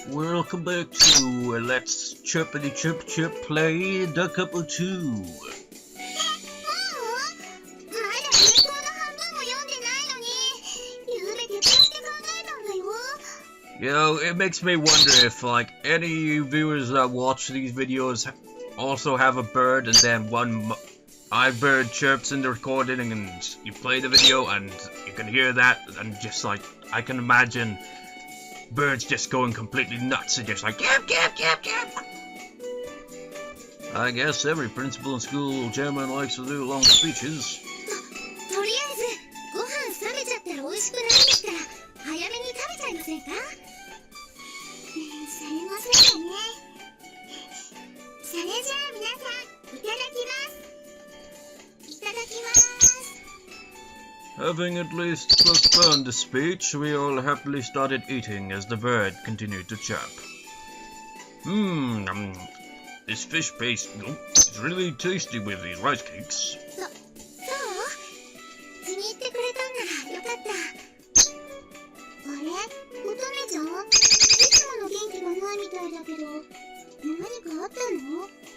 Welcome back to Let's Chirpity Chirp Chirp Play the Capo 2. You know, it makes me wonder if, like, any viewers that watch these videos also have a bird and then one bird chirps in the recording and you play the video and you can hear that and just like, I can imagine birds just going completely nuts and just like, yap, yap, yap, yap. I guess every principal in school chairman likes to do long speeches. Having at least postponed the speech, we all happily started eating as the bird continued to chirp. This fish paste is really tasty with these rice cakes.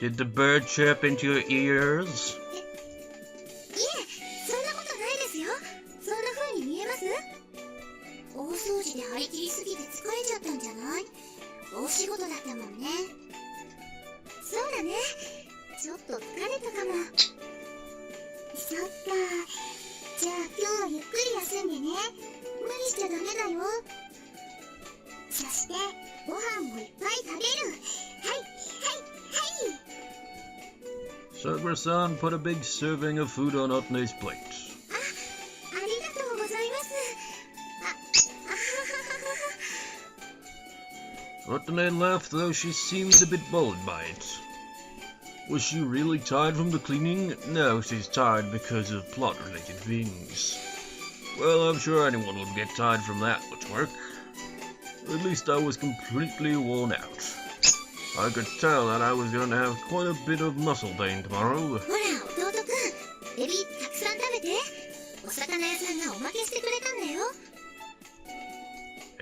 Did the bird chirp into your ears? Sakura-san put a big serving of food on Otne's plate. Otne laughed, though she seemed a bit bothered by it. Was she really tired from the cleaning? No, she's tired because of plot-related things. Well, I'm sure anyone would get tired from that much work. At least I was completely worn out. I could tell that I was going to have quite a bit of muscle pain tomorrow.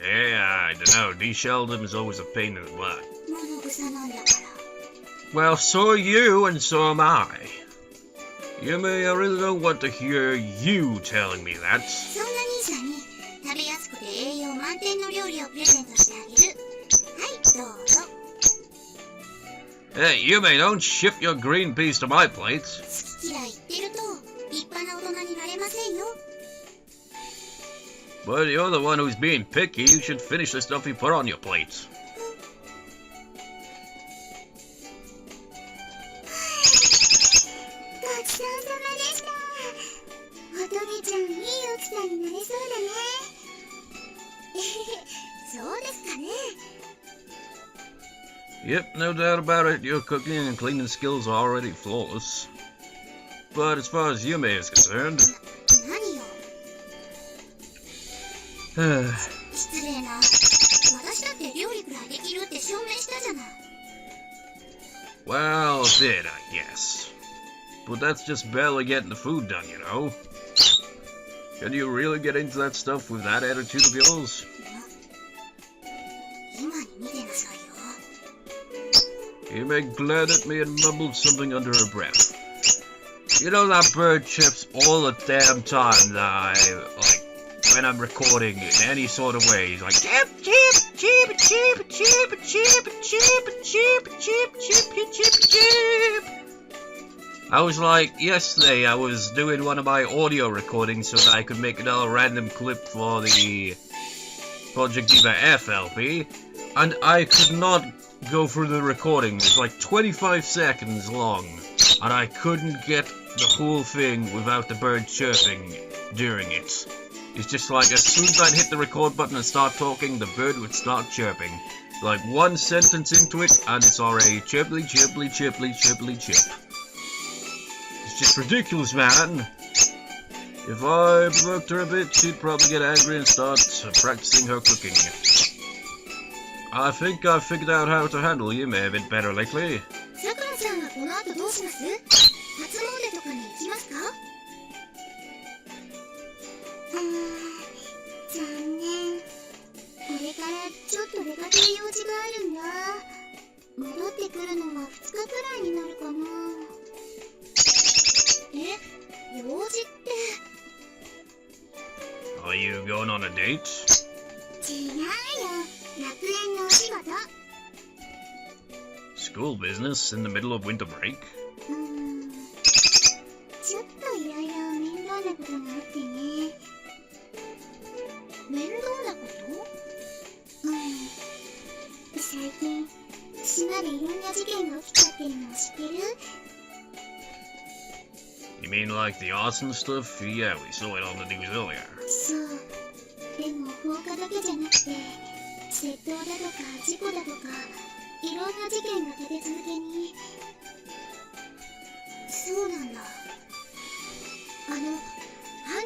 Yeah, I don't know. De-Sheldon is always a pain in the butt. Well, so are you, and so am I. Yume, I really don't want to hear you telling me that. Hey, Yume, don't shift your green peas to my plate. But you're the one who's being picky. You should finish the stuff you put on your plate. Yep, no doubt about it, your cooking and cleaning skills are already flawless. But as far as Yume is concerned... Well, a bit, I guess. But that's just barely getting the food done, you know. Can you really get into that stuff with that attitude of yours? Yume glared at me and mumbled something under her breath. You know that bird chirps all the damn time that when I'm recording in any sort of way. He's like, chip, chip, chip, chip, chip, chip, chip, chip, chip, chip, chip, chip. I was like, yesterday I was doing one of my audio recordings so that I could make another random clip for the Project Diva F LP, and I could not go through the recording. It's like 25 seconds long, and I couldn't get the whole thing without the bird chirping during it. It's just like, as soon as I'd hit the record button and start talking, the bird would start chirping. Like one sentence into it, and it's already chirply, chirply, chirply, chirply, chirp. It's just ridiculous, man. If I provoked her a bit, she'd probably get angry and start practicing her cooking. I think I've figured out how to handle Yume a bit better lately. からちょっと出かける用事があるんだ。戻ってくるのは2日くらいになるかな。え、用事って。Are you going on a date? 違うよ、学園のお仕事。School business in the middle of winter break? ちょっといろいろ面倒なことがあってね。面倒なこと？最近島でいろんな事件が起きちゃってるのを知ってる？ You mean like the arson stuff? Yeah, we saw it on the news earlier. そう。でも放火だけじゃなくて、窃盗だとか事故だとか、いろんな事件が立て続けに。そうなんだ。犯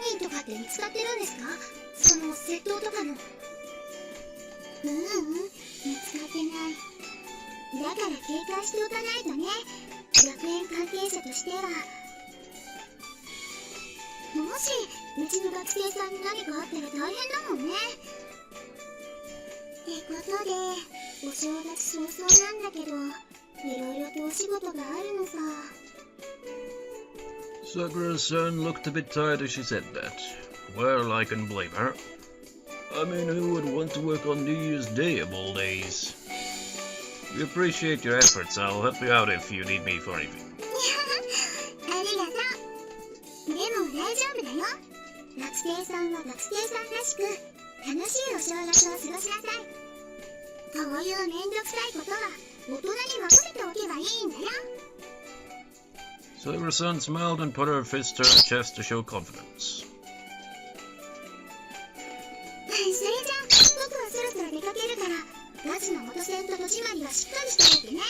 人とかって見つかってるんですか？その窃盗とかの。見つかってない。だから警戒しておかないとね。学園関係者としては。もしうちの学生さんに何かあったら大変だもんね。ってことで、お正月早々なんだけど、いろいろとお仕事があるのさ。Sakura-san looked a bit tired as she said that. Well, I can blame her. I mean, who would want to work on New Year's Day of all days? We appreciate your efforts. I'll help you out if you need me for anything. ありがとう。でも大丈夫だよ。学生さんは学生さんらしく、楽しいお正月を過ごしなさい。こういうめんどくさいことは大人に任せておけばいいんだよ。Sakura-san smiled and put her fist to her chest to show confidence. それじゃあ、僕はそろそろ出かけるから、ガスの元栓と戸締まりはしっかりしておいてね。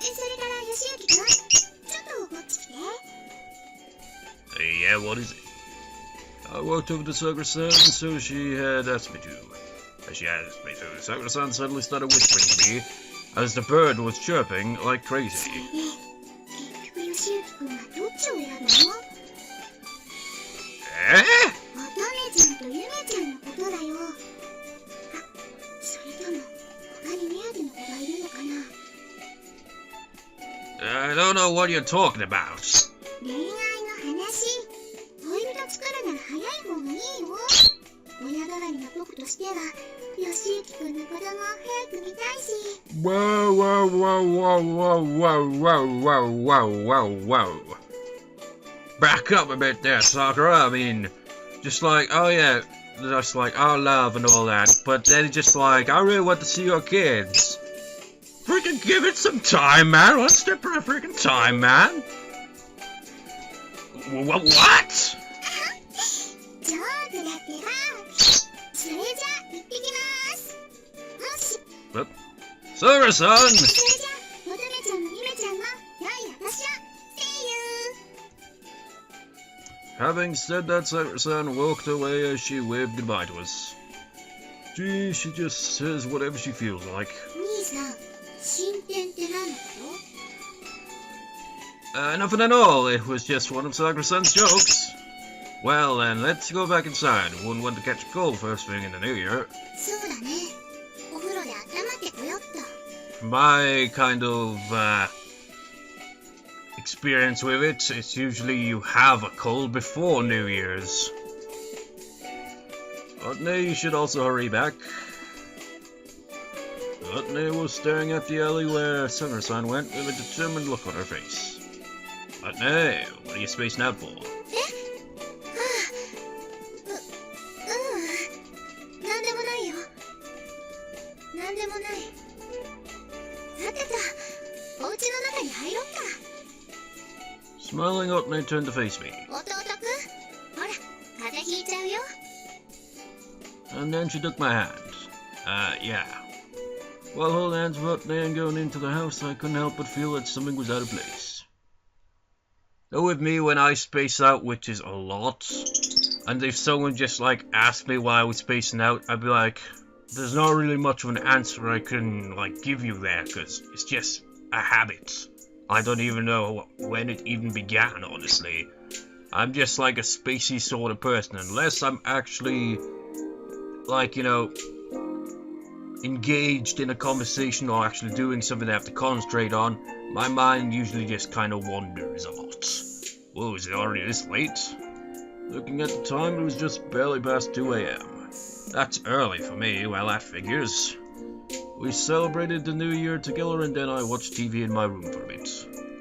それから吉行くん、ちょっとこっち来て。Yeah, what is it? I walked over to Sakura-san, so she had asked me to. As she asked me to, Sakura-san suddenly started whispering to me as the bird was chirping like crazy. 結局吉行くんはどっちを選ぶの？乙女ちゃんとゆめちゃんのことだよ。それとも他に目当ての子がいるのかな？ I don't know what you're talking about. 恋愛の話。恋人作るなら早い方がいいよ。親代わりの僕としては吉行くんの子供を早く見たいし。Whoa, whoa, whoa, whoa, whoa, whoa, whoa, whoa, whoa, whoa. Back up a bit there, Sakura. I mean, just like, oh yeah, just like, oh love and all that. But then it's just like, I really want to see your kids. Freaking give it some time, man. One step at a freaking time, man. What? ジョークだってば。それじゃ行ってきます。よし。Sakura-san! それじゃ乙女ちゃんもゆめちゃんも良いお年を。See you! Having said that, Sakura-san walked away as she waved goodbye to us. Gee, she just says whatever she feels like. 兄さん、進展って何のこと？ Nothing at all. It was just one of Sakura-san's jokes. Well, then, let's go back inside. Wouldn't want to catch a cold first thing in the new year. そうだね。お風呂で温まってこよっと。 My kind of, experience with it, it's usually you have a cold before New Year's. Utne, you should also hurry back. Utne was staring at the alley where Sakura-san went with a determined look on her face. Utne, what are you spacing out for? なんでもないよ。なんでもない。さてと、お家の中に入ろっか。 Smiling, Utne turned to face me. 弟くん、ほら、風邪ひいちゃうよ。 And then she took my hand. Yeah. While holding hands with Utne and going into the house, I couldn't help but feel that something was out of place. Though with me, when I space out, which is a lot, and if someone just like asked me why I was spacing out, I'd be like, there's not really much of an answer I can like give you there, because it's just a habit. I don't even know when it even began, honestly. I'm just like a spacey sort of person, unless I'm actually like, you know, engaged in a conversation or actually doing something I have to concentrate on, my mind usually just kind of wanders a lot. Whoa, is it already this late? Looking at the time, it was just barely past 2 a.m. That's early for me, well that figures. We celebrated the new year together and then I watched TV in my room for a bit.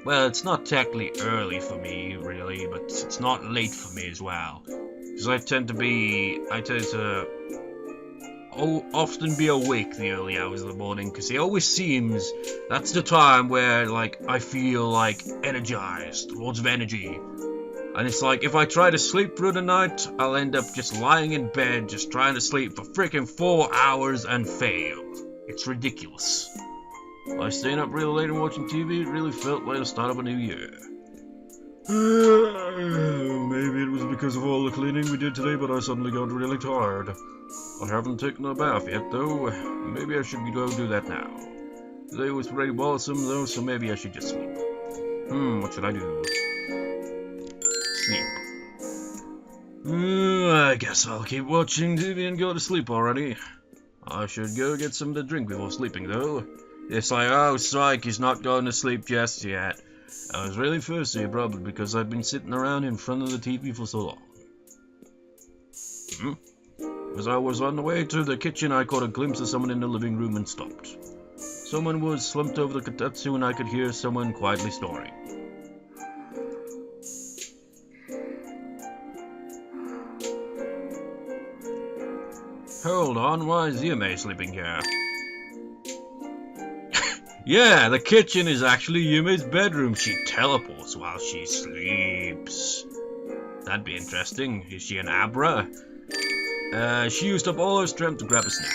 Well, it's not technically early for me, really, but it's not late for me as well. Because I tend to often be awake the early hours of the morning, because it always seems that's the time where, like, I feel, like, energized, loads of energy. And it's like, if I try to sleep through the night, I'll end up just lying in bed, just trying to sleep for freaking 4 hours and fail. It's ridiculous. By staying up really late and watching TV, it really felt like the start of a new year. Maybe it was because of all the cleaning we did today, but I suddenly got really tired. I haven't taken a bath yet, though. Maybe I should go do that now. Today was pretty awesome, though, so maybe I should just sleep. What should I do? Sleep. I guess I'll keep watching TV and go to sleep already. I should go get something to drink before sleeping, though. It's like, oh, psych, he's not going to sleep just yet. I was really thirsty, probably because I'd been sitting around in front of the TV for so long. As I was on the way to the kitchen, I caught a glimpse of someone in the living room and stopped. Someone was slumped over the kotatsu and I could hear someone quietly snoring. Hold on, why is Yume sleeping here? Yeah, the kitchen is actually Yume's bedroom. She teleports while she sleeps. That'd be interesting. Is she an Abra? She used up all her strength to grab a snack.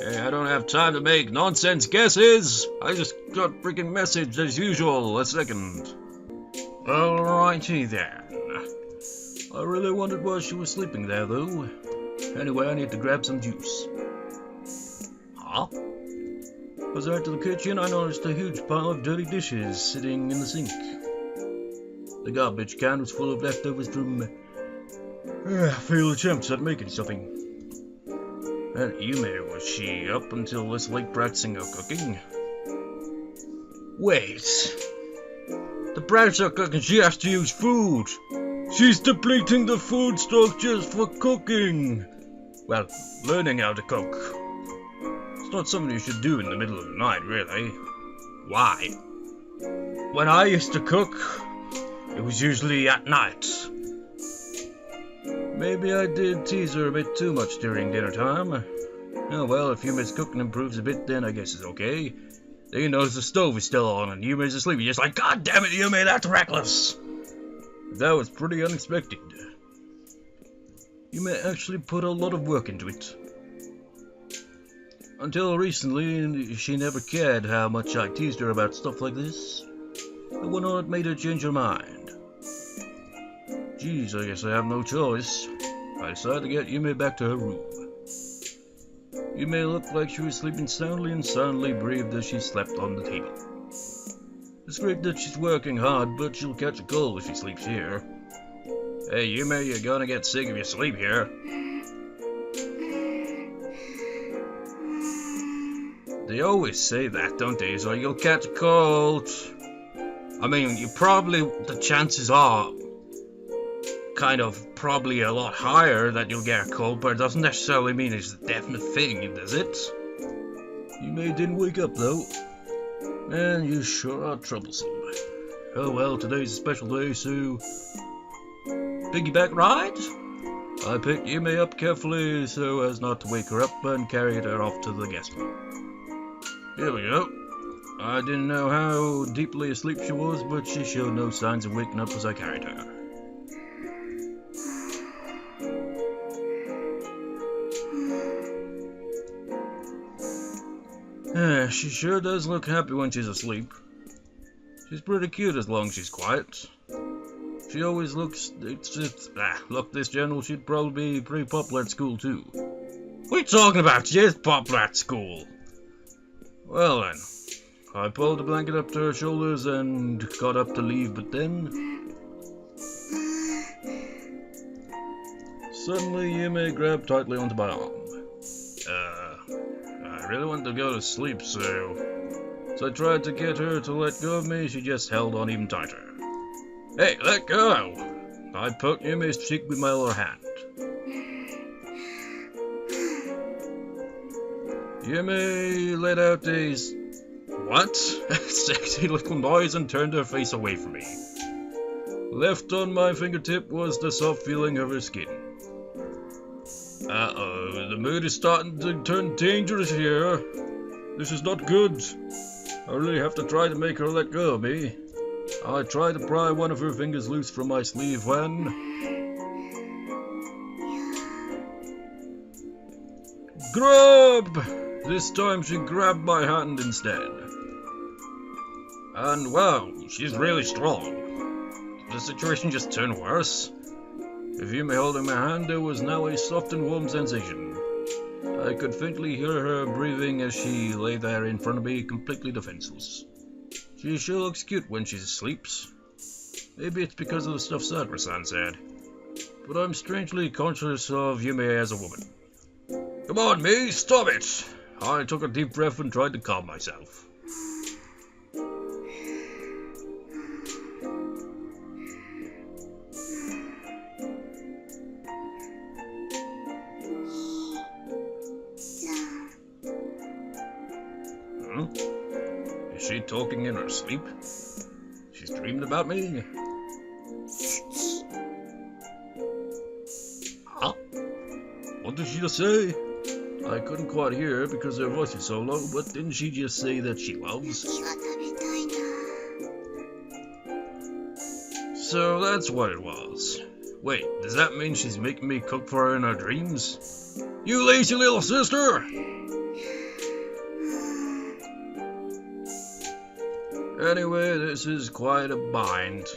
Hey, I don't have time to make nonsense guesses. I just got freaking message as usual. A second. Alrighty then. I really wondered why she was sleeping there though. Anyway, I need to grab some juice. Huh? As I went to the kitchen, I noticed a huge pile of dirty dishes sitting in the sink. The garbage can was full of leftovers from failed attempts at making something. And Yume, was she up until this late practicing her cooking? Wait. The practice her cooking, she has to use food. She's depleting the food stock just for cooking. Well, learning how to cook. It's not something you should do in the middle of the night, really. Why? When I used to cook, it was usually at night. Maybe I did tease her a bit too much during dinner time. Oh well, if Yume's cooking improves a bit, then I guess it's okay. Then he knows the stove is still on and Yume's asleep. You're just like, God damn it, Yume, that's reckless! That was pretty unexpected. Yume actually put a lot of work into it. Until recently, she never cared how much I teased her about stuff like this. I wonder what made her change her mind. Geez, I guess I have no choice. I decided to get Yume back to her room. Yume looked like she was sleeping soundly and soundly breathed as she slept on the table. It's great that she's working hard, but she'll catch a cold if she sleeps here. Hey Yume, you're gonna get sick if you sleep here. They always say that, don't they? So you'll catch a cold. I mean, the chances are probably a lot higher that you'll get a cold, but it doesn't necessarily mean it's a definite thing, does it? Yume didn't wake up though. Man, you sure are troublesome. Oh well, today's a special day, so... Piggyback ride? I picked Yume up carefully so as not to wake her up and carried her off to the guest room. Here we go. I didn't know how deeply asleep she was, but she showed no signs of waking up as I carried her. She sure does look happy when she's asleep. She's pretty cute as long as she's quiet. She always looks... Look, this general, she'd probably be pretty popular at school too. What are you talking about? She is popular at school. Well then, I pulled the blanket up to her shoulders and got up to leave, but then... Suddenly, Yume grabbed tightly onto my arm. I really wanted to go to sleep, so I tried to get her to let go of me. She just held on even tighter. Hey, let go! I poked Yume's cheek with my other hand. Yume let out a what? Sexy little noise and turned her face away from me. Left on my fingertip was the soft feeling of her skin. Uh-oh, the mood is starting to turn dangerous here. This is not good. I really have to try to make her let go of me. I tried to pry one of her fingers loose from my sleeve when... Grab! This time she grabbed my hand instead. And wow, she's really strong. Did the situation just turn worse? With Yume holding my hand, there was now a soft and warm sensation. I could faintly hear her breathing as she lay there in front of me, completely defenseless. She sure looks cute when she sleeps. Maybe it's because of the stuff Sakura-san said. But I'm strangely conscious of Yume as a woman. Come on, me, stop it! I took a deep breath and tried to calm myself. Is she talking in her sleep? She's dreamed about me? Huh? What did she just say? I couldn't quite hear her because her voice is so low, but didn't she just say that she loves? So that's what it was. Wait, does that mean she's making me cook for her in her dreams? You lazy little sister! Anyway, this is quite a bind.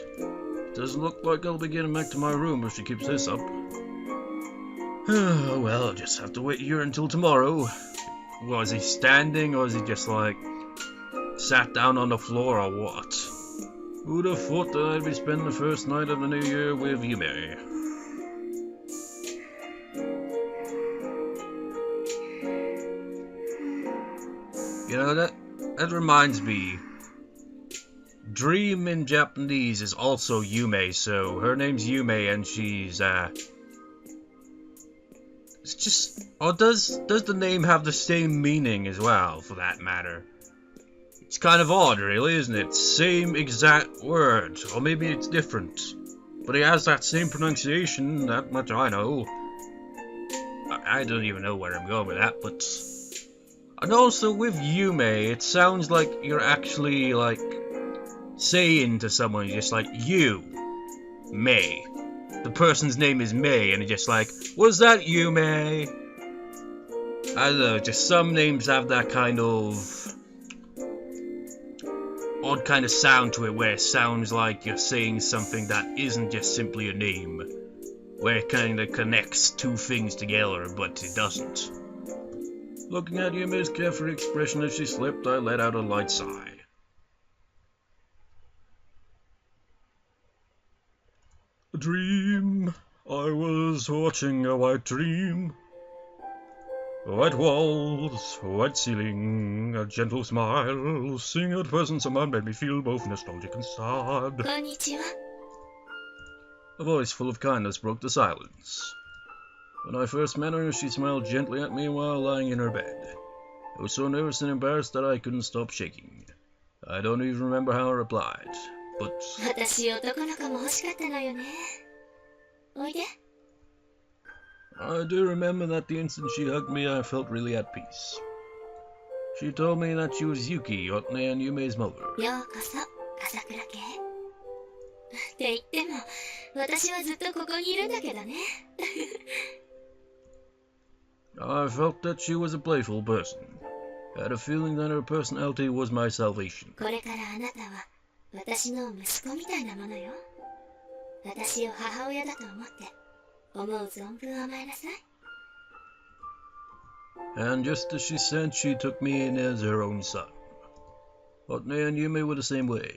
Doesn't look like I'll be getting back to my room if she keeps this up. Well, I'll just have to wait here until tomorrow. Was he standing, or is he just like sat down on the floor, or what? Who'd have thought that I'd be spending the first night of the new year with Yume? You know, that reminds me. Dream in Japanese is also Yume, so her name's Yume and she's, it's just, or does the name have the same meaning as well, for that matter? It's kind of odd, really, isn't it? Same exact word, or maybe it's different. But it has that same pronunciation, that much I know. I don't even know where I'm going with that, but... And also, with Yume, it sounds like you're actually, like, saying to someone, just like, you, May. The person's name is May, and it's just like, was that you, May? I don't know, just some names have that kind of odd kind of sound to it, where it sounds like you're saying something that isn't just simply a name, where it kind of connects two things together, but it doesn't. Looking at Yume's carefree expression as she slept, I let out a light sigh. A dream. I was watching a white dream. White walls, white ceiling, a gentle smile, seeing a present someone made me feel both nostalgic and sad. Konnichiwa. A voice full of kindness broke the silence. When I first met her, she smiled gently at me while lying in her bed. I was so nervous and embarrassed that I couldn't stop shaking. I don't even remember how I replied, but... 私男の子も欲しかったのよね。おいで。 I do remember that the instant she hugged me, I felt really at peace. She told me that she was Yuki, Otne and Yume's mother. ようこそ、朝倉家。って言っても、私はずっとここにいるんだけどね。I felt that she was a playful person. I had a feeling that her personality was my salvation. これからあなたは私の息子みたいなものよ。私を母親だと思って、思う存分甘えなさい。 And just as she said, she took me in as her own son. Otne and Yume were the same way.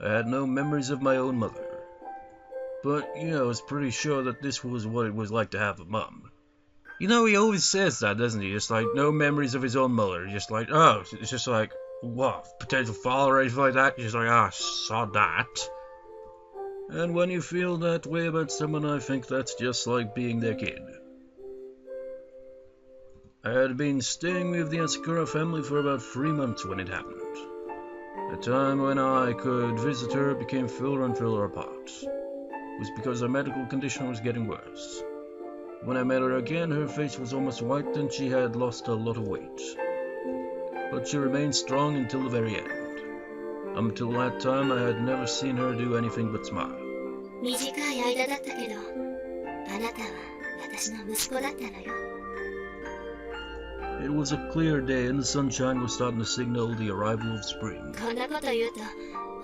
I had no memories of my own mother. But, you know, I was pretty sure that this was what it was like to have a mum. You know, he always says that, doesn't he? Just like, no memories of his own mother. Just like, oh, it's just like, what, potential father or anything like that? Just like, ah, saw that. And when you feel that way about someone, I think that's just like being their kid. I had been staying with the Asakura family for about 3 months when it happened. The time when I could visit her became fuller and fuller apart. It was because her medical condition was getting worse. When I met her again, her face was almost white and she had lost a lot of weight. But she remained strong until the very end. Until that time, I had never seen her do anything but smile. 短い間だったけど、あなたは私の息子だったのよ。It was a clear day and the sunshine was starting to signal the arrival of spring. こんなこと言うと、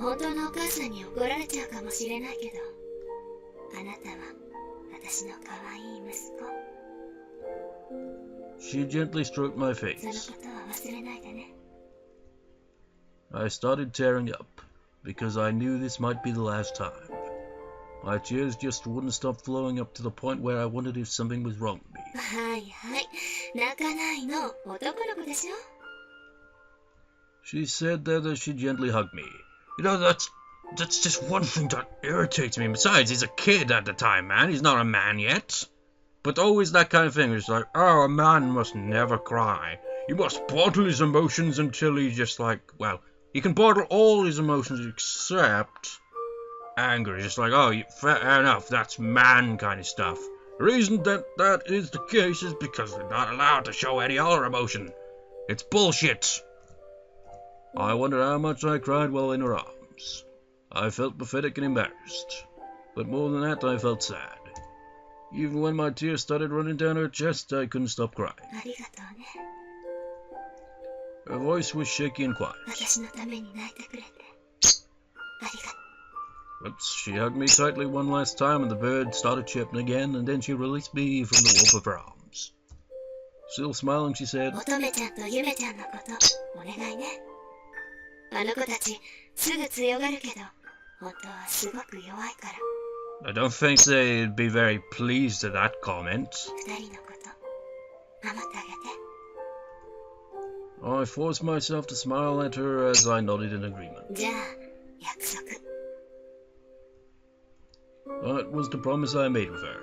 本当のお母さんに怒られちゃうかもしれないけど、あなたは私の可愛い息子。She gently stroked my その face. ことは忘れないでね。I started tearing up, because I knew this might be the last time. My tears just wouldn't stop flowing up to the point where I wondered if something was wrong with me. はいはい、泣かないの、男の子でしょ。She said that as she gently hugged me. You know, that's just one thing that irritates me. Besides, he's a kid at the time, man. He's not a man yet. But always that kind of thing. It's like, oh, a man must never cry. He must bottle his emotions until he's just like, well, he can bottle all his emotions except anger. It's just like, oh, fair enough, that's man kind of stuff. The reason that is the case is because they're not allowed to show any other emotion. It's bullshit. I wondered how much I cried while in her arms. I felt pathetic and embarrassed. But more than that, I felt sad. Even when my tears started running down her chest, I couldn't stop crying. ありがとうね。 Her voice was shaky and quiet. 私のために泣いてくれて。ありがとう。 Oops, she hugged me tightly one last time and the bird started chirping again, and then she released me from the warmth of her arms. Still smiling, she said, 乙女ちゃんとゆめちゃんのこと、お願いね。あの子たち、すぐ強がるけど、本当はすごく弱いから。 I don't think they'd be very pleased at that comment. 二人のこと、守ってあげて。 I forced myself to smile at her as I nodded in agreement. じゃあ、約束。 That was the promise I made with her.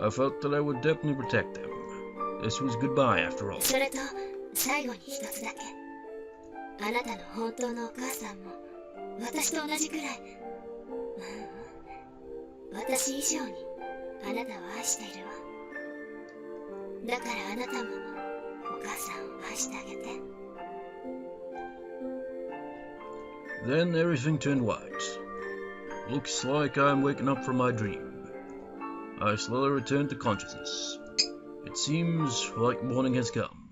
I felt that I would definitely protect them. This was goodbye after all. それと、最後に一つだけ。あなたの本当のお母さんも、私と同じくらい、私以上に、あなたを愛しているわ。だからあなたも、お母さんを愛してあげて。 Then everything turned white. Looks like I'm waking up from my dream. I slowly returned to consciousness. It seems like morning has come.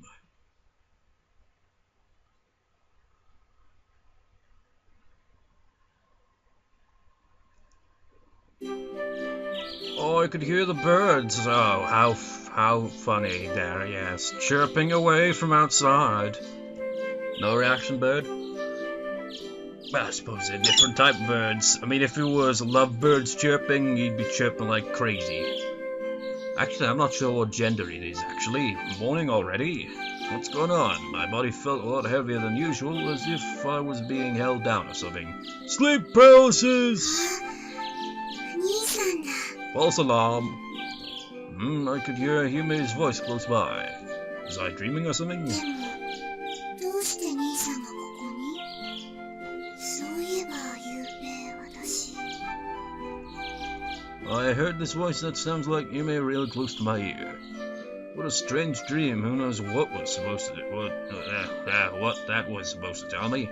Oh, I could hear the birds. Oh, how funny there, yes. Chirping away from outside. No reaction, bird? Well, I suppose they're different type of birds. I mean, if it was lovebirds chirping, you'd be chirping like crazy. Actually, I'm not sure what gender it is, actually. Morning already? What's going on? My body felt a lot heavier than usual, as if I was being held down or something. Sleep paralysis! 兄さんだ。 False alarm. I could hear Yume's voice close by. Was I dreaming or something? でも、どうして兄さんがここに？そういえば、ゆうべ、私。 I heard this voice that sounds like Yume real close to my ear. What a strange dream. Who knows what was supposed to do? What that was supposed to tell me?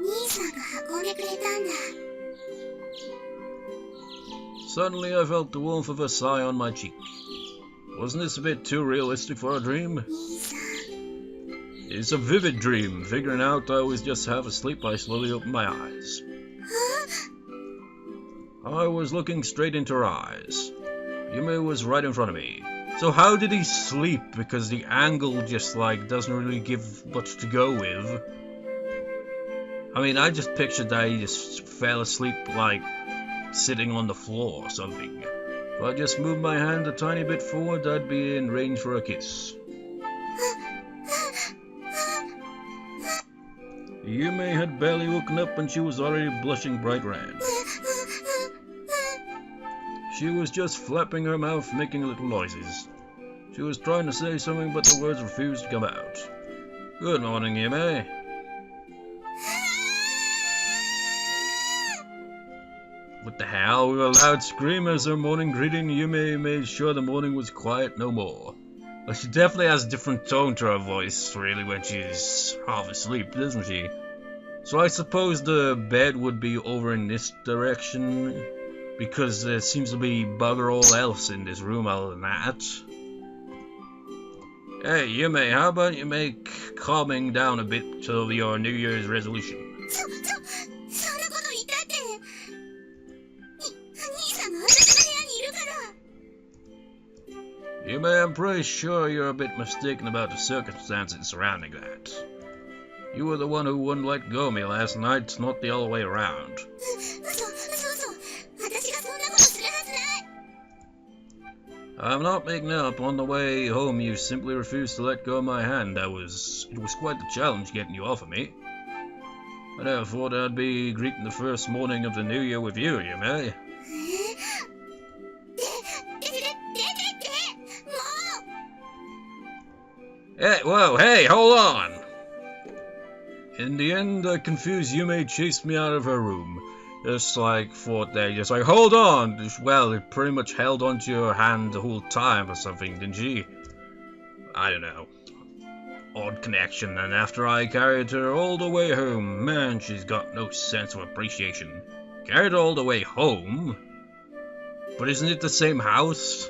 兄さんが運んでくれたんだ。 Suddenly I felt the warmth of a sigh on my cheek. Wasn't this a bit too realistic for a dream? 兄さん。 It's a vivid dream. Figuring out I was just half asleep, I slowly opened my eyes. I was looking straight into her eyes. Yume was right in front of me. So how did he sleep? Because the angle just like doesn't really give much to go with. I mean, I just pictured that he just fell asleep like sitting on the floor or something. If I just moved my hand a tiny bit forward, I'd be in range for a kiss. Yume had barely woken up and she was already blushing bright red. She was just flapping her mouth, making little noises. She was trying to say something, but the words refused to come out. Good morning, Yume. What the hell? With a loud scream as her morning greeting, Yume made sure the morning was quiet no more. Well, she definitely has a different tone to her voice, really, when she's half asleep, doesn't she? So I suppose the bed would be over in this direction, because there seems to be bugger all else in this room other than that. Hey, Yume, how about you make calming down a bit to your New Year's resolution? Yume, I'm pretty sure you're a bit mistaken about the circumstances surrounding that. You were the one who wouldn't let go of me last night, not the other way around. I'm not making up. On the way home, you simply refused to let go of my hand. It was quite the challenge getting you off of me. I never thought I'd be greeting the first morning of the new year with you, Yume. Hey, whoa, hey, hold on! In the end, the confused Yume chased me out of her room. Just like, thought they just like, hold on! Well, it pretty much held onto your hand the whole time or something, didn't she? I don't know. Odd connection, and after I carried her all the way home, man, she's got no sense of appreciation. Carried her all the way home? But isn't it the same house?